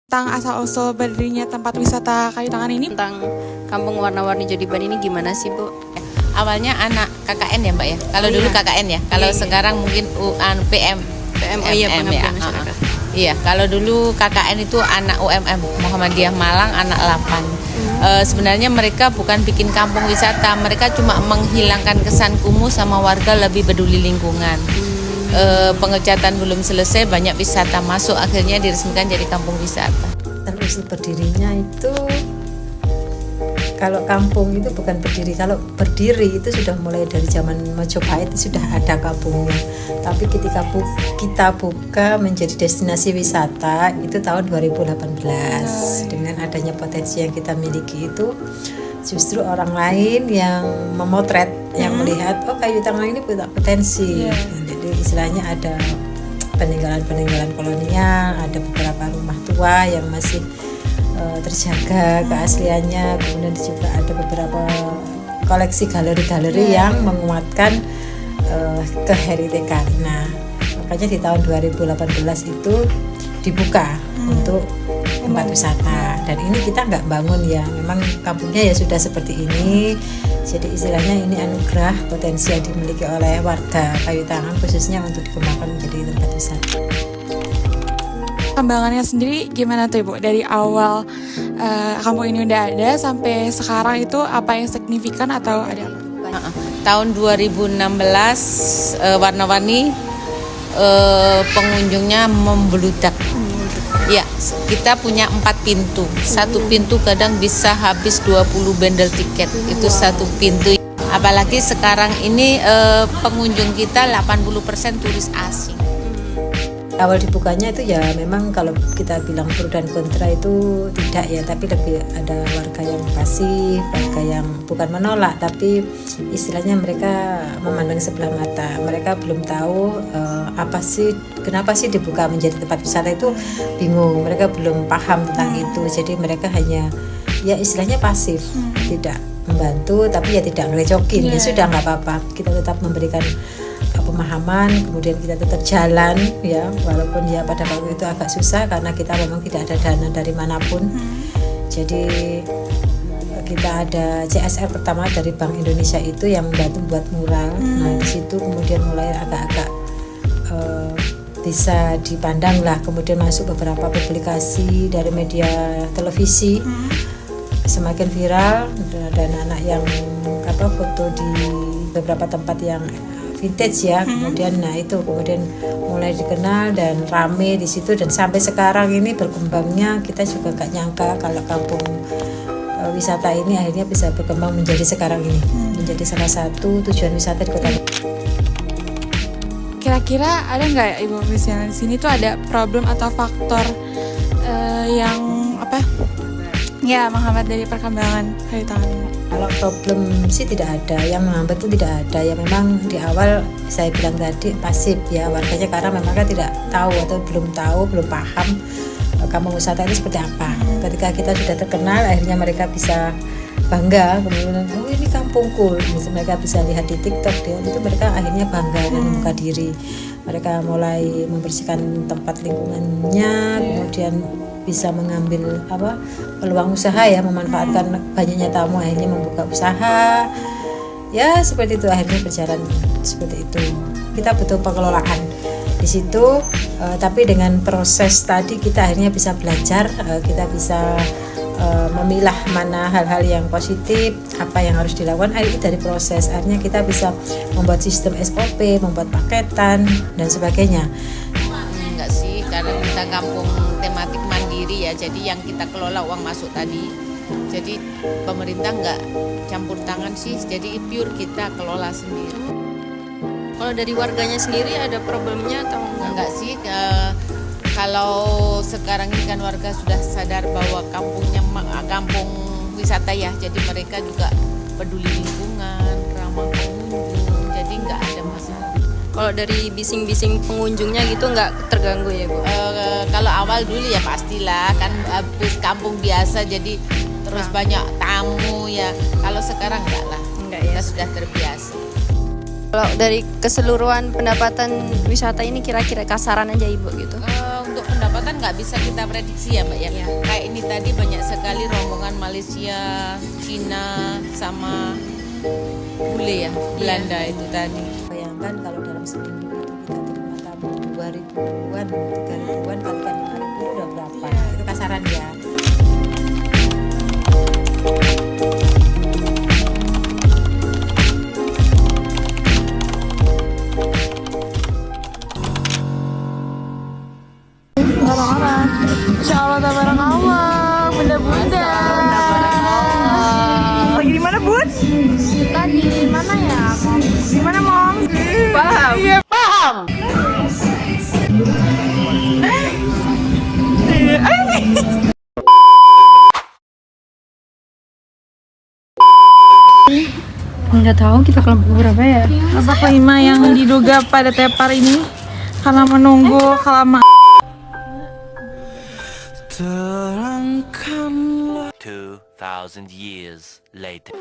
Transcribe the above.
Tentang asal-usul berdirinya tempat wisata Kayu Tangan ini? Tentang Kampung Warna-Warni Jodiban ini gimana sih, Bu? Awalnya anak KKN ya, Mbak ya. Kalau dulu KKN ya. Kalau sekarang mungkin PM. Oh iya, pengabdian ya. masyarakat. Iya, kalau dulu KKN itu anak UMM Muhammadiyah Malang anak 8. Sebenarnya mereka bukan bikin kampung wisata, mereka cuma menghilangkan kesan kumuh sama warga lebih peduli lingkungan. Pengecatan belum selesai, banyak wisata masuk, akhirnya diresmikan jadi kampung wisata. Asal berdirinya itu, kalau kampung itu bukan berdiri, kalau berdiri itu sudah mulai dari zaman Majapahit sudah ada kampungnya. Tapi ketika kita buka menjadi destinasi wisata itu tahun 2018. Dengan adanya potensi yang kita miliki itu, justru orang lain yang memotret, yang melihat, oh Kayu Tangan ini punya potensi. Jadi istilahnya ada peninggalan-peninggalan kolonial, ada beberapa rumah tua yang masih terjaga keasliannya, kemudian juga ada beberapa koleksi galeri-galeri yang menguatkan keheritekan. Nah, makanya di tahun 2018 itu dibuka untuk tempat wisata, dan ini kita nggak bangun ya, memang kampungnya ya sudah seperti ini. Jadi istilahnya ini anugerah potensi yang dimiliki oleh warga Kayu Tangan khususnya untuk dikembangkan menjadi tempat wisata. Perkembangannya sendiri gimana tuh Ibu? Dari awal kampung ini udah ada sampai sekarang itu apa yang signifikan atau ada apa? Tahun 2016 Warna-Warni pengunjungnya membludak. Ya, kita punya 4 pintu. Satu pintu kadang bisa habis 20 bendel tiket. Itu satu pintu. Apalagi sekarang ini pengunjung kita 80% turis asing. Awal dibukanya itu ya memang kalau kita bilang pro dan kontra itu tidak ya, tapi lebih ada warga yang pasif, warga yang bukan menolak, tapi istilahnya mereka memandang sebelah mata. Mereka belum tahu kenapa sih dibuka menjadi tempat wisata, itu bingung. Mereka belum paham tentang itu, jadi mereka hanya ya istilahnya pasif, tidak membantu, tapi ya tidak ngerecokin. Ya sudah, nggak apa-apa, kita tetap memberikan pemahaman, kemudian kita tetap jalan ya, walaupun ya pada waktu itu agak susah karena kita memang tidak ada dana dari manapun. Jadi kita ada CSR pertama dari Bank Indonesia itu yang membantu buat mural. Nah di situ kemudian mulai agak-agak bisa dipandang lah, kemudian masuk beberapa publikasi dari media televisi, semakin viral, dan anak yang foto di beberapa tempat yang vintage ya, kemudian kemudian mulai dikenal dan rame di situ, dan sampai sekarang ini berkembangnya kita juga gak nyangka kalau kampung wisata ini akhirnya bisa berkembang menjadi sekarang ini, menjadi salah satu tujuan wisata di Kota. Kira-kira ada nggak ya Ibu, misalnya di sini tuh ada problem atau faktor yang menghambat dari perkembangan Kayu Tangan ini? Kalau problem sih tidak ada, yang menghambat itu tidak ada. Ya memang di awal saya bilang tadi pasif ya warganya, karena memang mereka tidak tahu atau belum paham kampung wisata itu seperti apa. Ketika kita sudah terkenal, akhirnya mereka bisa bangga, kemudian oh ini kampungku. Misalnya mereka bisa lihat di TikTok itu mereka akhirnya bangga dan membuka diri. Mereka mulai membersihkan tempat lingkungannya, kemudian bisa mengambil peluang usaha ya, memanfaatkan banyaknya tamu, akhirnya membuka usaha ya, seperti itu, akhirnya berjalan seperti itu. Kita butuh pengelolaan di situ, tapi dengan proses tadi kita akhirnya bisa belajar, kita bisa memilah mana hal-hal yang positif, apa yang harus dilakukan. Akhirnya dari proses, akhirnya kita bisa membuat sistem SOP, membuat paketan dan sebagainya. Enggak sih, karena kita kampung tematik mandiri ya, jadi yang kita kelola uang masuk tadi. Jadi pemerintah nggak campur tangan sih, jadi pure kita kelola sendiri. Kalau dari warganya sendiri ada problemnya atau Enggak sih, kalau sekarang ini kan warga sudah sadar bahwa kampungnya kampung wisata ya, jadi mereka juga peduli lingkungan, ramah pengunjung, jadi nggak ada masalah. Kalau dari bising-bising pengunjungnya gitu nggak terganggu ya Bu? Kalau awal dulu ya pastilah, kan habis kampung biasa jadi terus banyak tamu ya. Kalau sekarang enggak lah, Enggak ya. kita sudah terbiasa. Kalau dari keseluruhan pendapatan wisata ini kira-kira kasaran aja Ibu gitu. Untuk pendapatan nggak bisa kita prediksi ya Mbak ya. Kayak ini tadi banyak sekali rombongan Malaysia, Cina, sama bule ya, Belanda itu tadi. Bayangkan kalau dalam seminggu itu kita terima tamu 2.000-an, 3.000-an kalikan 5.000 udah berapa? Itu kasaran ya. Orang-orang. Insya Allah tabarang Allah, bunda-bunda. Lagi di mana, Bun? Kita di mana ya? Di mana, Mom? Paham. Iya, paham. Nggak tahu kita kelompok berapa ya? Apa kelima yang diduga pada tepar ini karena menunggu kelamaan. 2,000 years later.